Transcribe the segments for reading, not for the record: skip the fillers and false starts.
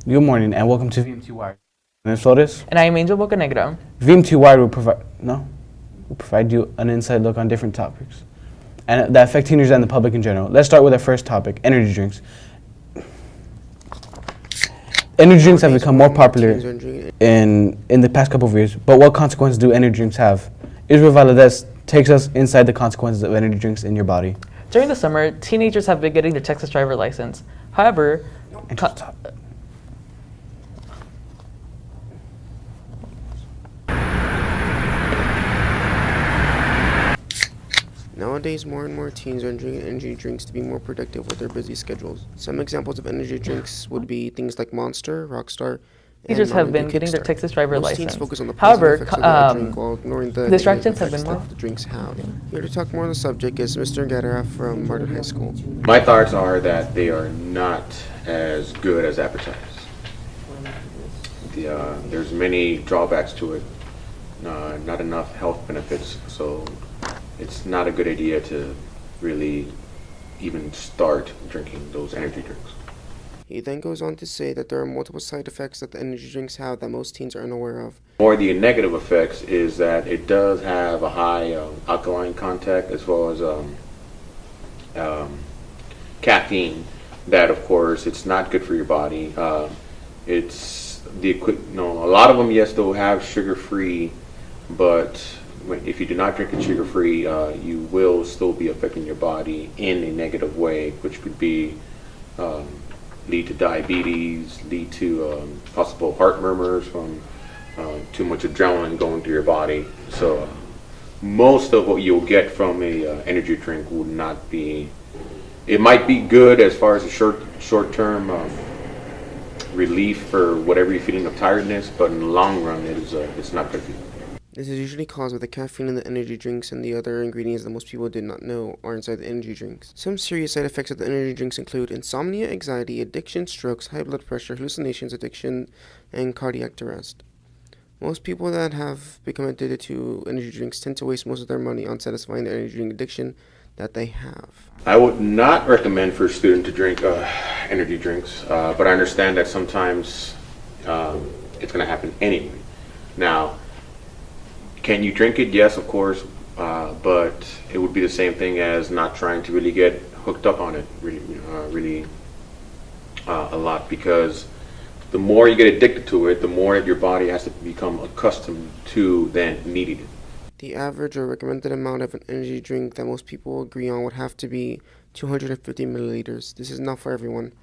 Good morning and welcome to VMT Wired. I'm Flores. And I am Angel Bocanegra. VMT Wired will provide you an inside look on different topics and that affect teenagers and the public in general. Let's start with our first topic, energy drinks. Energy drinks have become more popular in the past couple of years, but what consequences do energy drinks have? Israel Valadez takes us inside the consequences of energy drinks in your body. During the summer, teenagers have been getting their Texas driver license. However, Nowadays, more and more teens are drinking energy drinks to be more productive with their busy schedules. Some examples of energy drinks would be things like Monster, Rockstar, teenagers have been getting their Texas driver Most license. teens focus on the However, positive effects of the drink while ignoring the distractions negative have been effects more. that the drinks have. Here to talk more on the subject is Mr. Guerra from Martin High School. My thoughts are that they are not as good as advertised. There's many drawbacks to it, not enough health benefits, so it's not a good idea to really even start drinking those energy drinks. He then goes on to say that there are multiple side effects that the energy drinks have that most teens are unaware of. More the negative effects is that it does have a high alkaline content as well as caffeine. That, of course, it's not good for your body. It's a lot of them, yes, they'll have sugar-free, but if you do not drink it sugar-free, you will still be affecting your body in a negative way, which could be lead to diabetes, lead to possible heart murmurs from too much adrenaline going through your body. So most of what you'll get from a energy drink would not be. It might be good as far as a short-term relief for whatever you're feeling of tiredness, but in the long run, it's not good for you. This is usually caused by the caffeine in the energy drinks and the other ingredients that most people did not know are inside the energy drinks. Some serious side effects of the energy drinks include insomnia, anxiety, addiction, strokes, high blood pressure, hallucinations, addiction, and cardiac arrest. Most people that have become addicted to energy drinks tend to waste most of their money on satisfying the energy drink addiction that they have. I would not recommend for a student to drink energy drinks, but I understand that sometimes it's going to happen anyway. Now, can you drink it? Yes, of course, but it would be the same thing as not trying to really get hooked up on it really a lot, because the more you get addicted to it, the more your body has to become accustomed to then needing it. The average or recommended amount of an energy drink that most people agree on would have to be 250 milliliters. This is not for everyone.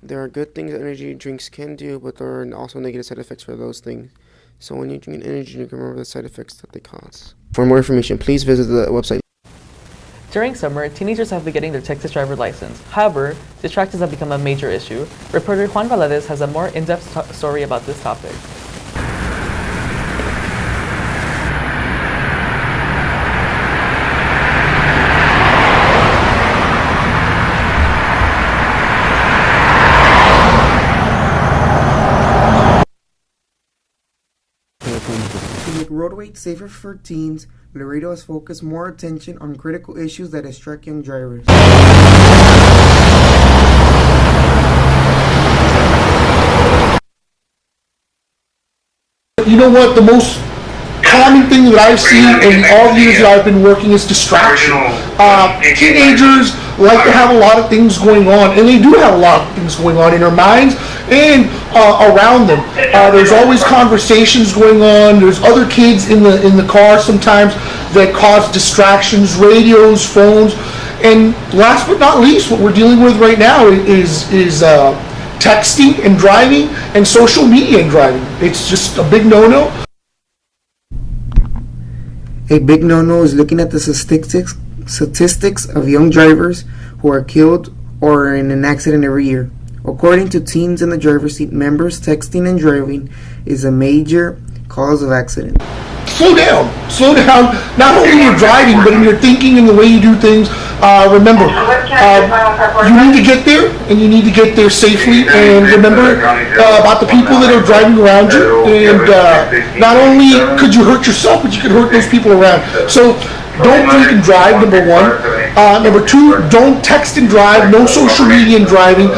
There are good things that energy drinks can do, but there are also negative side effects for those things. So when you drink an energy drink, remember the side effects that they cause. For more information, please visit the website. During summer, teenagers have been getting their Texas driver license. However, distractions have become a major issue. Reporter Juan Valadez has a more in-depth story about this topic. To make roadways safer for teens, Laredo has focused more attention on critical issues that distract young drivers. You know what? The most common thing that I've seen in all the years that I've been working is distraction. Teenagers like to have a lot of things going on, and they do have a lot of things going on in their minds and around them. There's always conversations going on. There's other kids in the car sometimes that cause distractions, radios, phones, and last but not least, what we're dealing with right now is texting and driving and social media and driving. It's just a big no-no. A big no-no is looking at the statistics of young drivers who are killed or are in an accident every year. According to Teens in the Driver's Seat members, texting and driving is a major cause of accident. Slow down. Slow down. Not only in your driving, but in your thinking and the way you do things. Remember, you need to get there, and you need to get there safely. And remember about the people that are driving around you. And not only could you hurt yourself, but you could hurt those people around. So don't drink and drive, number one. Number two, don't text and drive. No social media and driving.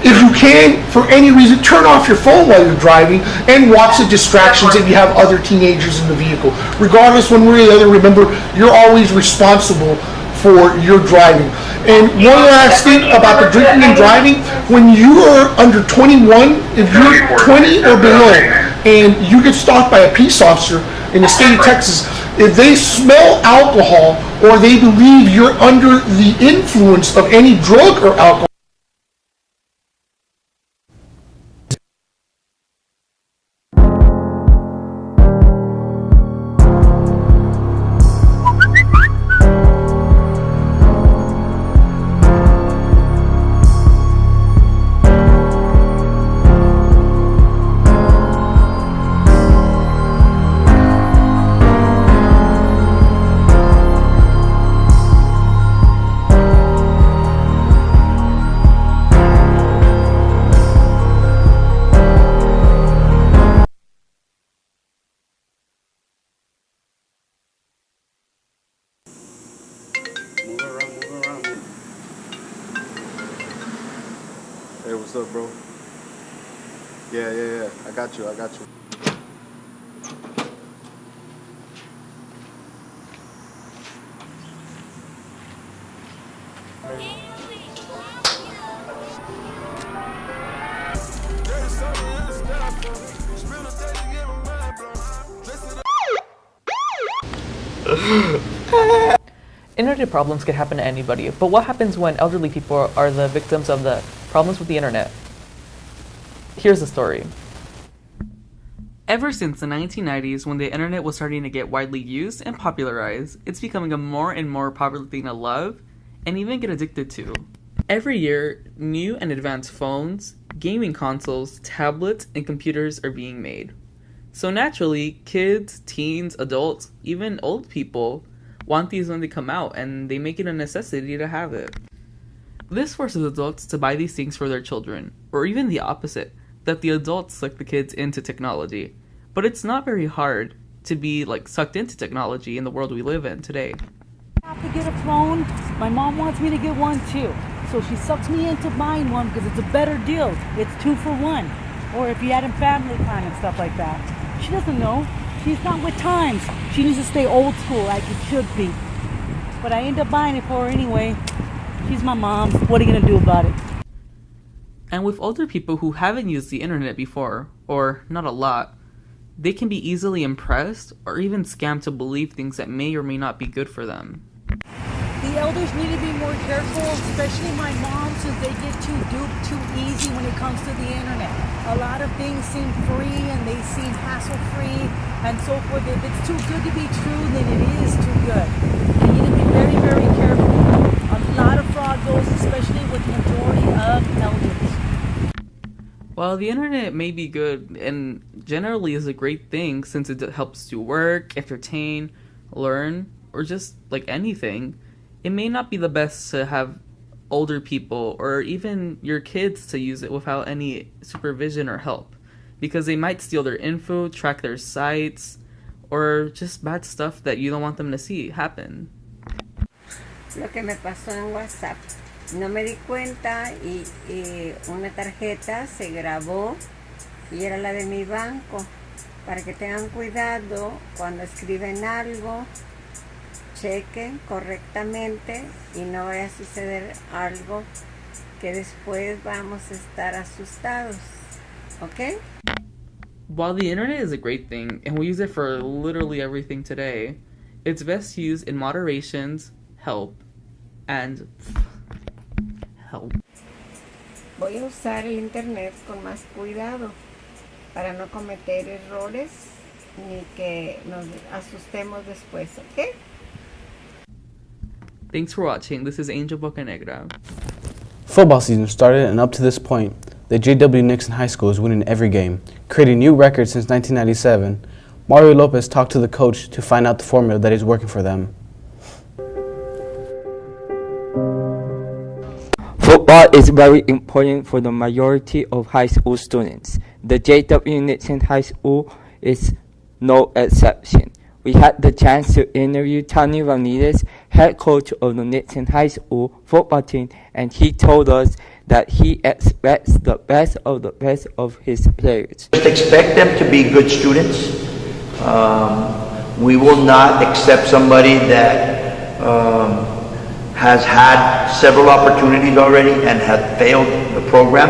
if you can, for any reason, turn off your phone while you're driving and watch the distractions if you have other teenagers in the vehicle. Regardless, one way or the other, remember, you're always responsible for your driving. And one last thing about the drinking and driving, when you are under 21, if you're 20 or below, and you get stopped by a peace officer in the state of Texas, if they smell alcohol or they believe you're under the influence of any drug or alcohol, Hey, what's up, bro? Yeah. I got you. Internet problems can happen to anybody, but what happens when elderly people are the victims of the problems with the internet? Here's the story. Ever since the 1990s, when the internet was starting to get widely used and popularized, it's becoming a more and more popular thing to love and even get addicted to. Every year, new and advanced phones, gaming consoles, tablets, and computers are being made. So naturally, kids, teens, adults, even old people want these when they come out, and they make it a necessity to have it. This forces adults to buy these things for their children, or even the opposite, that the adults suck the kids into technology. But it's not very hard to be sucked into technology in the world we live in today. I have to get a phone. My mom wants me to get one too. So she sucks me into buying one because it's a better deal. It's 2 for 1. Or if you had a family plan and stuff like that. She doesn't know. She's not with times. She needs to stay old school like it should be. But I end up buying it for her anyway. She's my mom. What are you going to do about it? And with older people who haven't used the internet before, or not a lot, they can be easily impressed or even scammed to believe things that may or may not be good for them. The elders need to be more careful, especially my mom, since they get too duped too easy when it comes to the internet. A lot of things seem free and they seem hassle-free and so forth. If it's too good to be true, then it is too good. You need to be very, very careful. A lot of fraud goes, especially with the majority of elders. While the internet may be good and generally is a great thing since it helps you work, entertain, learn, or just anything, it may not be the best to have older people or even your kids to use it without any supervision or help, because they might steal their info, track their sites, or just bad stuff that you don't want them to see happen. Lo que me pasó en WhatsApp, no me di cuenta y una tarjeta se grabó y era la de mi banco, para que tengan cuidado cuando escriben algo. Chequen correctamente y no vaya a suceder algo que después vamos a estar asustados, ¿ok? While the internet is a great thing and we use it for literally everything today, it's best used in moderations, help. Voy a usar el internet con más cuidado para no cometer errores ni que nos asustemos después, ¿ok? Thanks for watching. This is Angel Bocanegra. Football season started, and up to this point, the J.W. Nixon High School is winning every game, creating new records since 1997. Mario Lopez talked to the coach to find out the formula that is working for them. Football is very important for the majority of high school students. The J.W. Nixon High School is no exception. We had the chance to interview Tony Ramirez, head coach of the Nixon High School football team, and he told us that he expects the best of his players. Just expect them to be good students. We will not accept somebody that has had several opportunities already and have failed the program.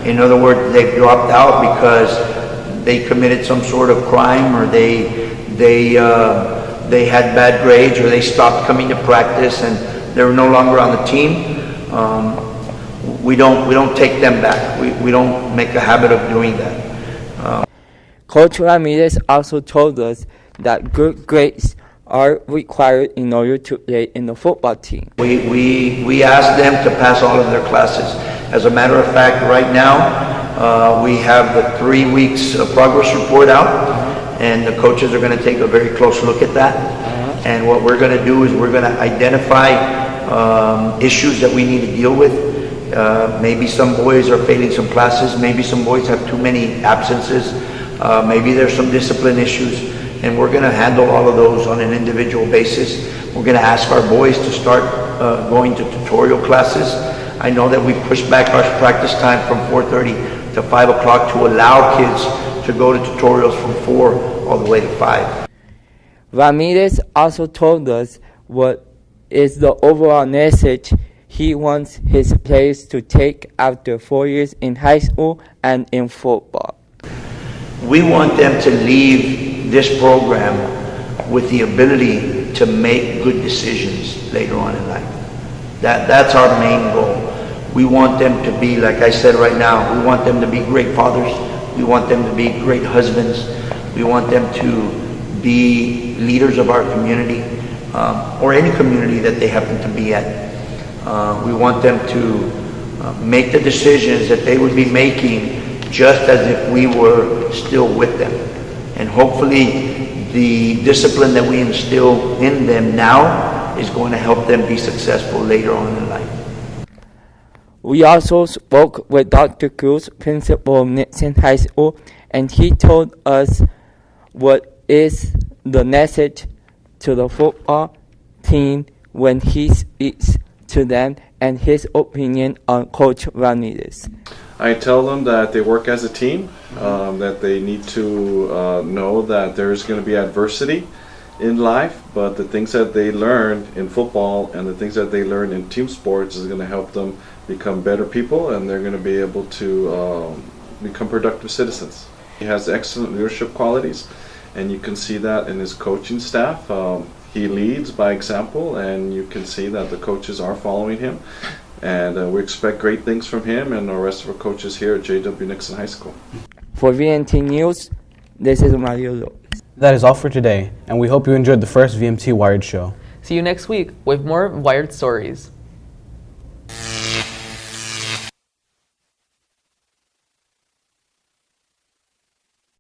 In other words, they've dropped out because they committed some sort of crime, or they had bad grades, or they stopped coming to practice and they're no longer on the team. We don't take them back. We don't make a habit of doing that. Coach Ramirez also told us that good grades are required in order to play in the football team. We ask them to pass all of their classes. As a matter of fact, right now, we have the 3 weeks progress report out, and the coaches are going to take a very close look at that. And what we're going to do is we're going to identify issues that we need to deal with. Maybe some boys are failing some classes. Maybe some boys have too many absences. Maybe there's some discipline issues. And we're going to handle all of those on an individual basis. We're going to ask our boys to start going to tutorial classes. I know that we pushed back our practice time from 4:30 to 5 o'clock to allow kids to go to tutorials from 4 all the way to 5. Ramirez also told us what is the overall message he wants his players to take after 4 years in high school and in football. We want them to leave this program with the ability to make good decisions later on in life. That's our main goal. We want them to be, like I said right now, we want them to be great fathers. We want them to be great husbands. We want them to be leaders of our community, or any community that they happen to be at. We want them to make the decisions that they would be making just as if we were still with them. And hopefully the discipline that we instill in them now is going to help them be successful later on in life. We also spoke with Dr. Cruz, principal of Nixon High School, and he told us what is the message to the football team when he speaks to them and his opinion on Coach Ramirez. I tell them that they work as a team, that they need to know that there's going to be adversity in life, but the things that they learn in football and the things that they learn in team sports is going to help them become better people, and they're going to be able to become productive citizens. He has excellent leadership qualities, and you can see that in his coaching staff. He leads by example, and you can see that the coaches are following him. And we expect great things from him and the rest of our coaches here at J.W. Nixon High School. For VMT News, this is Mario Lopez. That is all for today, and we hope you enjoyed the first VMT Wired show. See you next week with more Wired stories.